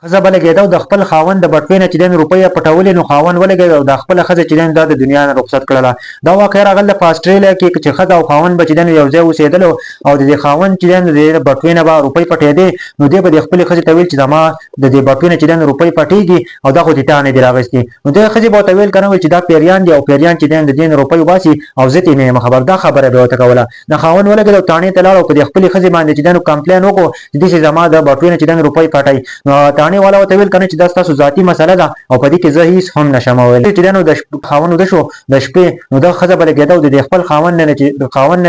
ښځه به لګېده او د خپل خاوند د بټوې نه چې دی روپۍ یې پټولې، نو خاوند ولګېد او د خپله ښځه چې دی دا د دنیا نه رخصت کړله. دا واقعه راغله په اسټرالیا کې چې ښځه او خاوند به چې دی یو ځای اوسېدلو او د دې خاوند چې دی د بټوې نه به روپۍ پټېدې، نو دی به د خپلې ښځې ته ویل چې زما د دې بټوې نه چې دی روپۍ پټېږي او دا خو دې تا نه دي راغستې. نو دې ښځې به ورته ویل که نه چې دا پیریان دي او پیریان چې دی د دې نه روپۍ وباسي او زه ترې نه یم خبر. دا خبره به ورته کوله. د خاوند ولګېد او تاڼې ته لاړ او په دې خپلې ښځې باندې چې دی کمپلین وکړو چې داسې زما د بټوې نه چې دی روپۍ پټوي. نو تاڼې والا ورته ویل که نه چې دا ستاسو ذاتي مسله ده او په دې کې زه هیڅ هم نشم ویلی. چې دی نو د خاوند وده شو د شپې، نو دا ښځه به لګېده او د خپل خاوند نه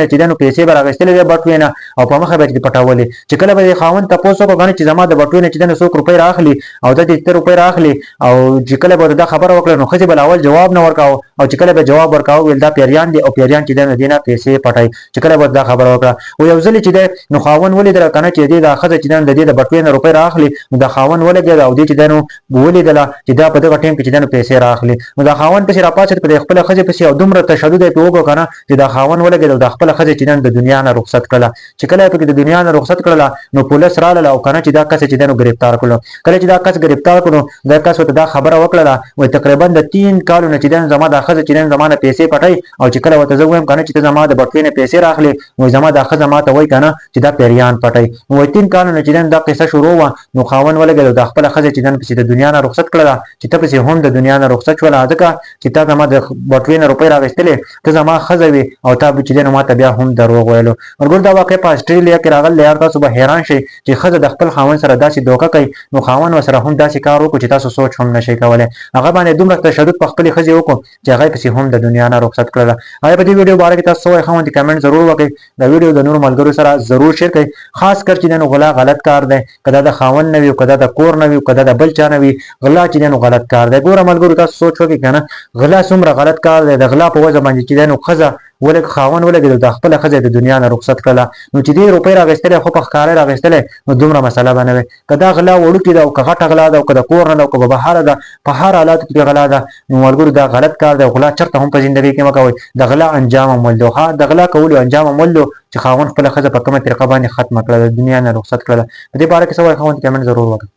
چې دی نو پیسې به راغېستلې وې بټوې نه او په مخه به یې پټولې. چې کله به د خاوند تپوس وکړو که نه چې زما د بټوې نه چې دی نو څوک روپۍ رااخلي او دا دې ته روپۍ رااخلي، او چې کله به دا خبره وکړه نو ښځې به اول جواب نه ورکاوه، او چې کله به جواب ورکاوه ویل دا پیریان دي او پیریان چې دی نو دې نه پیسې پټوي. چې کله به دا خبره وکړه او یو ځل چې دی نو خاوند ولیدله که نه چې دې دا ښځه چې دی د دې د بټوې نه روپۍ رااخلي، نو دا خاوند ولګېد او دې چې دی نو ولیدله چې دا په دغه ټیم کې چې دی نو پیسې رااخلي. نو دا خاوند پسې راپاڅېد په خپله ښځې پسې او دومره تشدد یې پرې وکړو که نه چې دا خاوند ولګېد او د خپله ښځې چې دی د دنیا نه رخصت کړله. چې کله یې پکې د دنیا نه رخصت کړله نو پولیس راغلل او که نه چې دا کس چې دی نو ګرفتار کړلو. کله چې دا کس ګرفتار کړو دا کس ورته دا خبره وکړله وایي تقریبا د 3 کالو نه چې دی زما دا ښځه چې دی زما نه پیسې پټوي، او چې کله ورته زه ووایم که نه چې ته زما د بټوې نه پیسې رااخلې، وایي زما دا ښځه ما ته وایي که نه چې دا پیریان پټوي. نو وایي 3 کالو نه چې دی دا قصه شروع وه، نو خاوند ولګېد او د خپله ښځه چې دی پسې د دنیا نه رخصت کړله چې ته پسې هم د دنیا نه رخصت شوله، ځکه چې تا زما د بټوې نه روپۍ راغېستلې، ته زما ښځه وې او تا چې دی نو ما ته بیا هم دروغ ویلو. ملګرو دا واقع په اسټرالیا کې راغلی. یار تاسو به حیران شئ چې ښځه د خپل خاوند سره داسې دوکه کوي، نو خاوند ورسره هم داسې کار وکړو چې تاسو سوچ هم نشئ کولی. هغه باندې دومره تشدد په خپلې ښځې وکړو چې هغه پسې هم د دنیا نه رخصت کړله. هغه په دې ویډیو باره کې تاسو څه وایي ښه کمنټ ضرور وکړئ. دا ویډیو د نورو ملګرو سره ضرور شیر کړئ، خاص کر چې دی نو غلا غلط کار دی، که دا د خاوند نه وي که دا د کور نه وي که دا د بل چا نه وي، غلا چې دی نو غلط کار دی. ګوره ملګرو تاسو سوچ وکړئ که نه غلا څومره غلط کار دی. د غلا په وجه باندې چې دی نو ښځه خاوند ولګېد د خپله ښځه د دنیا نه رخصت کړله، نو چې دې روپۍ راغېستلې خو په ښکاره راغېستلې نو دومره مسله به نه وې. که دا غلا وړوکې ده او که غټه غلا ده او که د کور نه ده او که بهره ده، په هر حالاتو کې غلا ده، نو ملګرو دا غلط کار دی. غلا چېرته هم په زندګۍ کې مه کوئ. د غلا انجام هم ولدو، د غلا کولو انجام هم ولدو چې خاوند خپله ښځه په کومه طریقه باندې ختمه کړله، د دنیا نه رخصت کړله. په دې باره کې څه وایي ښه کمنټ ضرور وکړئ.